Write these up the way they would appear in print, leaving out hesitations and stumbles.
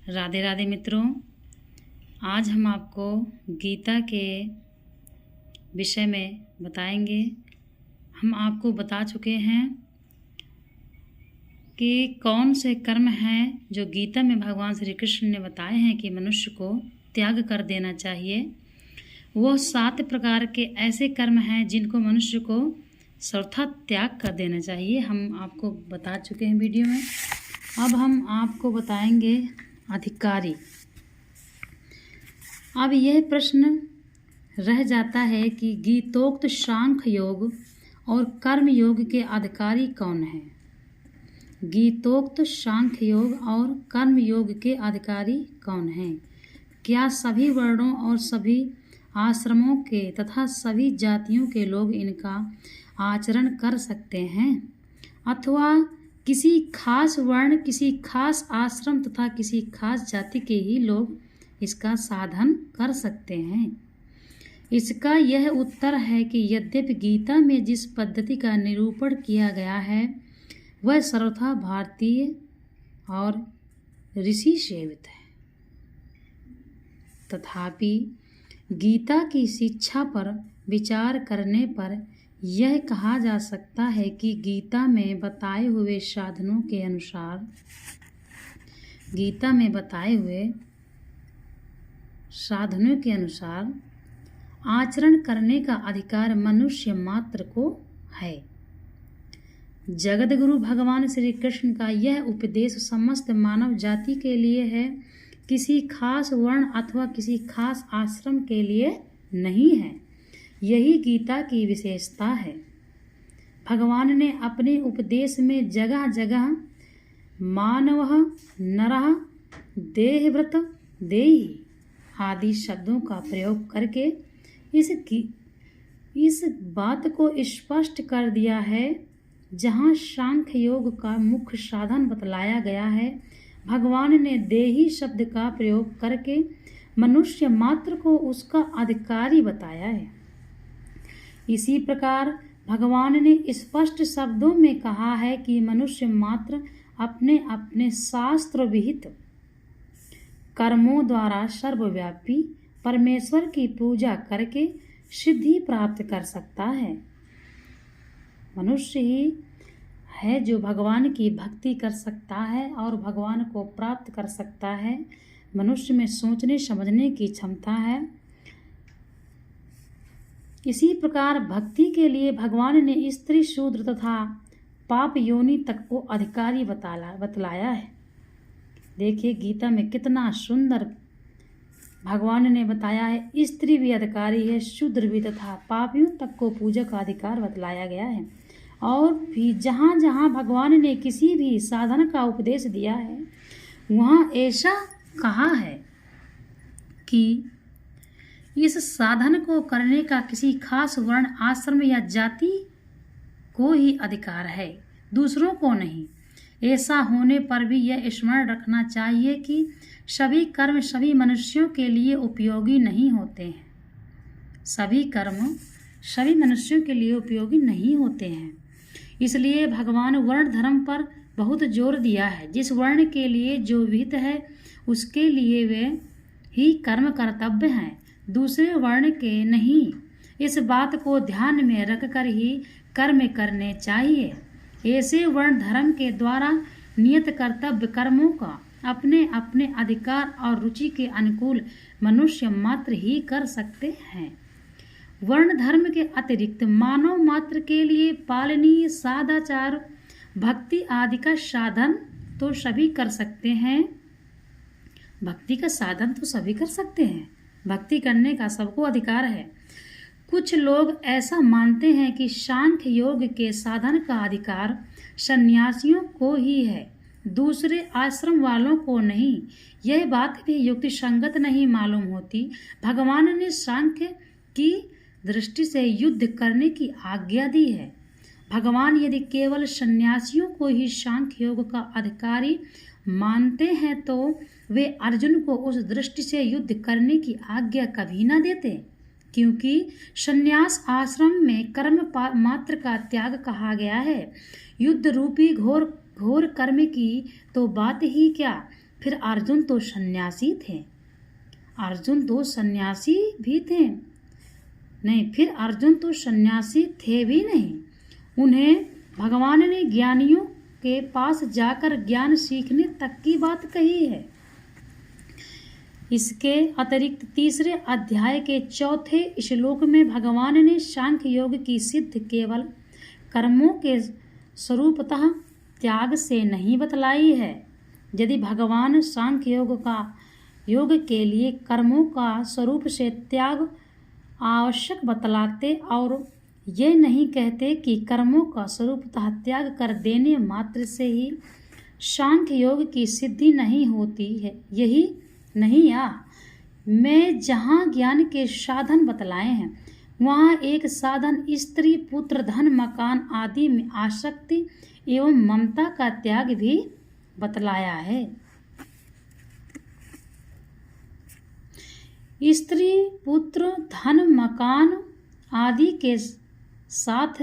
राधे राधे मित्रों, आज हम आपको गीता के विषय में बताएंगे। हम आपको बता चुके हैं कि कौन से कर्म हैं जो गीता में भगवान श्री कृष्ण ने बताए हैं कि मनुष्य को त्याग कर देना चाहिए। वो 7 प्रकार के ऐसे कर्म हैं जिनको मनुष्य को सर्वथा त्याग कर देना चाहिए। हम आपको बता चुके हैं वीडियो में। अब हम आपको बताएंगे अधिकारी। अब यह प्रश्न रह जाता है कि गीतोक्त सांख्य योग और कर्म योग के अधिकारी कौन हैं। गीतोक्त सांख्य योग और कर्म योग के अधिकारी कौन हैं? क्या सभी वर्णों और सभी आश्रमों के तथा सभी जातियों के लोग इनका आचरण कर सकते हैं, अथवा किसी खास वर्ण, किसी खास आश्रम तथा किसी खास जाति के ही लोग इसका साधन कर सकते हैं? इसका यह उत्तर है कि यद्यपि गीता में जिस पद्धति का निरूपण किया गया है वह सर्वथा भारतीय और ऋषि सेवित है, तथापि गीता की शिक्षा पर विचार करने पर यह कहा जा सकता है कि गीता में बताए हुए साधनों के अनुसार आचरण करने का अधिकार मनुष्य मात्र को है। जगत गुरु भगवान श्री कृष्ण का यह उपदेश समस्त मानव जाति के लिए है, किसी खास वर्ण अथवा किसी खास आश्रम के लिए नहीं है। यही गीता की विशेषता है। भगवान ने अपने उपदेश में जगह जगह मानवः नरः देहव्रत देही आदि शब्दों का प्रयोग करके इस बात को स्पष्ट कर दिया है। जहाँ सांख्य योग का मुख्य साधन बतलाया गया है, भगवान ने देही शब्द का प्रयोग करके मनुष्य मात्र को उसका अधिकारी बताया है। इसी प्रकार भगवान ने स्पष्ट शब्दों में कहा है कि मनुष्य मात्र अपने अपने शास्त्र विहित कर्मों द्वारा सर्वव्यापी परमेश्वर की पूजा करके सिद्धि प्राप्त कर सकता है। मनुष्य ही है जो भगवान की भक्ति कर सकता है और भगवान को प्राप्त कर सकता है। मनुष्य में सोचने समझने की क्षमता है। इसी प्रकार भक्ति के लिए भगवान ने स्त्री शूद्र तथा पाप योनि तक को अधिकारी बतलाया है। देखिए गीता में कितना सुंदर भगवान ने बताया है। स्त्री भी अधिकारी है, शूद्र भी तथा पापियों तक को पूजा का अधिकार बतलाया गया है। और भी जहाँ जहाँ भगवान ने किसी भी साधन का उपदेश दिया है वहाँ ऐसा कहा है कि इस साधन को करने का किसी खास वर्ण, आश्रम या जाति को ही अधिकार है, दूसरों को नहीं। ऐसा होने पर भी यह स्मरण रखना चाहिए कि सभी कर्म सभी मनुष्यों के लिए उपयोगी नहीं होते हैं। सभी कर्म सभी मनुष्यों के लिए उपयोगी नहीं होते हैं। इसलिए भगवान वर्ण धर्म पर बहुत जोर दिया है। जिस वर्ण के लिए जो विहित है उसके लिए वे ही कर्म कर्तव्य हैं, दूसरे वर्ण के नहीं। इस बात को ध्यान में रखकर ही कर्म करने चाहिए। ऐसे वर्ण धर्म के द्वारा नियत कर्तव्य कर्मों का अपने अपने अधिकार और रुचि के अनुकूल मनुष्य मात्र ही कर सकते हैं। वर्ण धर्म के अतिरिक्त मानव मात्र के लिए पालनीय सदाचार, भक्ति आदि का साधन तो सभी कर सकते हैं। भक्ति का साधन तो सभी कर सकते हैं। भक्ति करने का सबको अधिकार है। कुछ लोग ऐसा मानते हैं कि सांख्य योग के साधन का अधिकार सन्यासियों को ही है, दूसरे आश्रम वालों को नहीं। यह बात भी युक्ति संगत नहीं मालूम होती। भगवान ने सांख्य की दृष्टि से युद्ध करने की आज्ञा दी है। भगवान यदि केवल सन्यासियों को ही सांख्य योग का अधिकारी मानते हैं तो वे अर्जुन को उस दृष्टि से युद्ध करने की आज्ञा कभी न देते, क्योंकि सन्यास आश्रम में कर्म मात्र का त्याग कहा गया है। युद्ध रूपी घोर कर्म की तो बात ही क्या, फिर अर्जुन तो सन्यासी थे। अर्जुन तो सन्यासी भी थे नहीं, फिर अर्जुन तो सन्यासी थे भी नहीं। उन्हें भगवान ने ज्ञानियों के पास जाकर ज्ञान सीखने तक की बात कही है। इसके अतिरिक्त तीसरे अध्याय के चौथे श्लोक में भगवान ने सांख्य योग की सिद्ध केवल कर्मों के स्वरूपतः त्याग से नहीं बतलाई है। यदि भगवान सांख्य योग के लिए कर्मों का स्वरूप से त्याग आवश्यक बतलाते और ये नहीं कहते कि कर्मों का स्वरूपतः त्याग कर देने मात्र से ही सांख्य योग की सिद्धि नहीं होती है, यही नहीं या मैं जहाँ ज्ञान के साधन बतलाए हैं वहाँ एक साधन स्त्री पुत्र धन मकान आदि में आसक्ति एवं ममता का त्याग भी बतलाया है। स्त्री पुत्र धन मकान आदि के साथ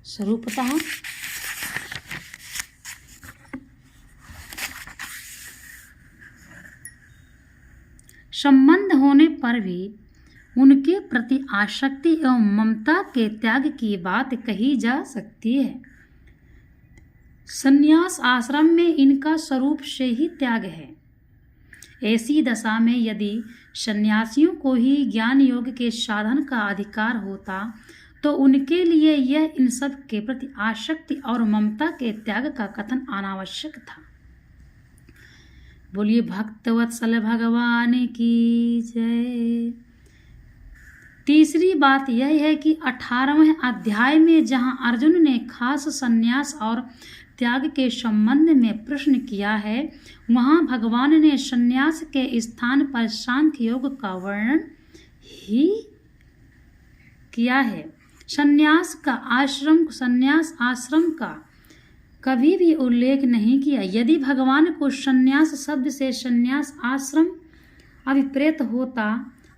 स्वरूपतः संबंध होने पर भी उनके प्रति आसक्ति एवं ममता के त्याग की बात कही जा सकती है। संन्यास आश्रम में इनका स्वरूप से ही त्याग है। ऐसी दशा में यदि सन्यासियों को ही ज्ञान योग के साधन का अधिकार होता तो उनके लिए यह इन सब के प्रति आसक्ति और ममता के त्याग का कथन अनावश्यक था। बोलिए भक्तवत्सल भगवान की जय। तीसरी बात यह है कि 18वें अध्याय में जहां अर्जुन ने खास संन्यास और त्याग के संबंध में प्रश्न किया है वहां भगवान ने संन्यास के स्थान पर सांख्य योग का वर्णन ही किया है। संन्यास आश्रम का कभी भी उल्लेख नहीं किया। यदि भगवान को संन्यास शब्द से संन्यास आश्रम अभिप्रेत होता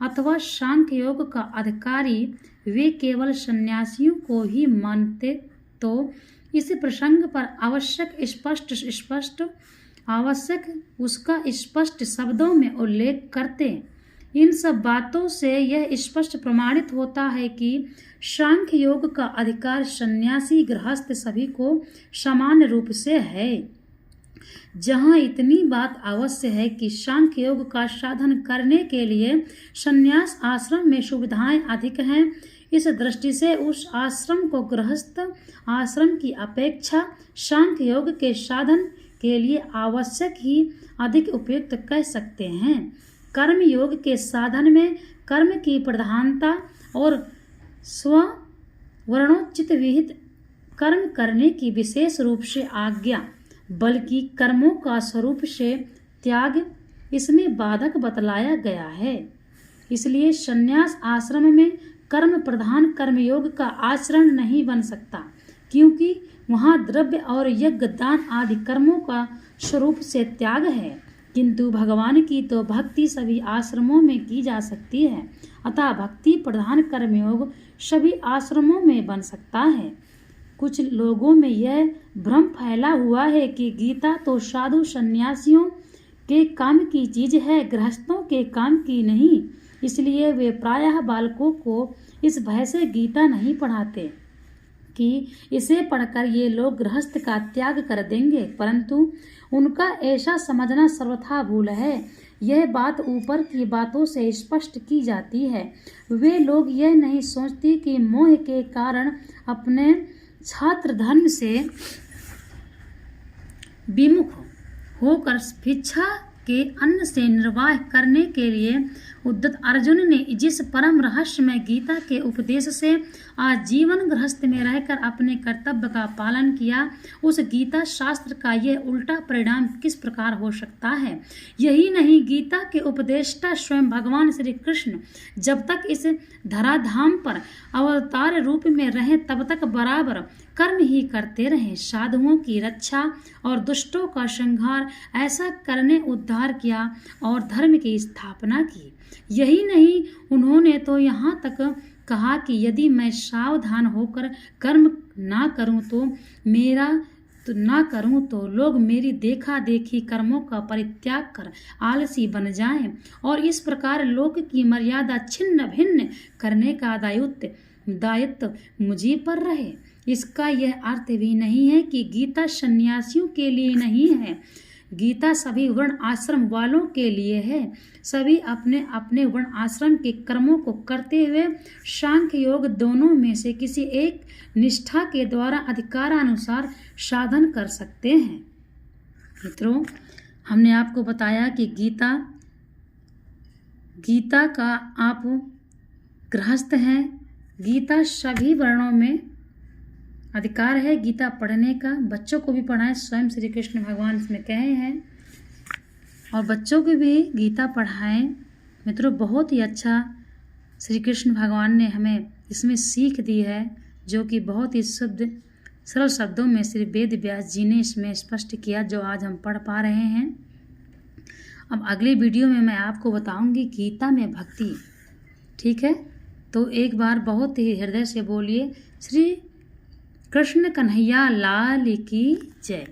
अथवा सांख्य योग का अधिकारी वे केवल सन्यासियों को ही मानते तो इस प्रसंग पर आवश्यक उसका स्पष्ट शब्दों में उल्लेख करते। इन सब बातों से यह स्पष्ट प्रमाणित होता है कि सांख्य योग का अधिकार सन्यासी गृहस्थ सभी को समान रूप से है। जहाँ इतनी बात अवश्य है कि सांख्य योग का साधन करने के लिए संन्यास आश्रम में सुविधाएं अधिक हैं, इस दृष्टि से उस आश्रम को गृहस्थ आश्रम की अपेक्षा सांख्य योग के साधन के लिए आवश्यक ही अधिक उपयुक्त कह सकते हैं। कर्म योग के साधन में कर्म की प्रधानता और स्ववर्णोचित विहित कर्म करने की विशेष रूप से आज्ञा बल्कि कर्मों का स्वरूप से त्याग इसमें बाधक बतलाया गया है। इसलिए संन्यास आश्रम में कर्म प्रधान कर्मयोग का आचरण नहीं बन सकता, क्योंकि वहाँ द्रव्य और यज्ञ दान आदि कर्मों का स्वरूप से त्याग है। किंतु भगवान की तो भक्ति सभी आश्रमों में की जा सकती है, अतः भक्ति प्रधान कर्मयोग सभी आश्रमों में बन सकता है। कुछ लोगों में यह भ्रम फैला हुआ है कि गीता तो साधु सन्यासियों के काम की चीज है, गृहस्थों के काम की नहीं। इसलिए वे प्रायः बालकों को इस भय से गीता नहीं पढ़ाते कि इसे पढ़कर ये लोग गृहस्थ का त्याग कर देंगे, परंतु उनका ऐसा समझना सर्वथा भूल है। यह बात ऊपर की बातों से स्पष्ट की जाती है। वे लोग यह नहीं सोचते कि मोह के कारण अपने छात्र धर्म से विमुख होकर भिक्षा के अन्न से निर्वाह करने के लिए उद्यत अर्जुन ने जिस परम रहस्यमय गीता के उपदेश से आजीवन गृहस्थ में रहकर अपने कर्तव्य का पालन किया, उस गीता शास्त्र का यह उल्टा परिणाम किस प्रकार हो सकता है। यही नहीं, गीता के उपदेष्टा स्वयं भगवान श्री कृष्ण जब तक इस धराधाम पर अवतार रूप में रहे तब तक बराबर कर्म ही करते रहे। साधुओं की रक्षा और दुष्टों का संहार ऐसा करने उद्धार किया और धर्म की स्थापना की। यही नहीं, उन्होंने तो यहाँ तक कहा कि यदि मैं सावधान होकर कर्म ना करूं तो मेरा तो ना करूं तो लोग मेरी देखा देखी कर्मों का परित्याग कर आलसी बन जाएं और इस प्रकार लोक की मर्यादा छिन्न भिन्न करने का दायित्व मुझी पर रहे। इसका यह अर्थ भी नहीं है कि गीता सन्यासियों के लिए नहीं है, गीता सभी वर्ण आश्रम वालों के लिए है। सभी अपने अपने वर्ण आश्रम के कर्मों को करते हुए सांख्य योग दोनों में से किसी एक निष्ठा के द्वारा अधिकारानुसार साधन कर सकते हैं। मित्रों, हमने आपको बताया कि गीता का आप गृहस्थ हैं, गीता सभी वर्णों में अधिकार है गीता पढ़ने का, बच्चों को भी पढ़ाएं, स्वयं श्री कृष्ण भगवान इसमें कहे हैं, और बच्चों को भी गीता पढ़ाएं। मित्रों, बहुत ही अच्छा श्री कृष्ण भगवान ने हमें इसमें सीख दी है, जो कि बहुत ही शुद्ध सरल शब्दों में श्री वेद व्यास जी ने इसमें स्पष्ट किया, जो आज हम पढ़ पा रहे हैं। अब अगले वीडियो में मैं आपको बताऊंगी गीता में भक्ति। ठीक है, तो एक बार बहुत ही हृदय से बोलिए, श्री कृष्ण कन्हैया लाल की जय।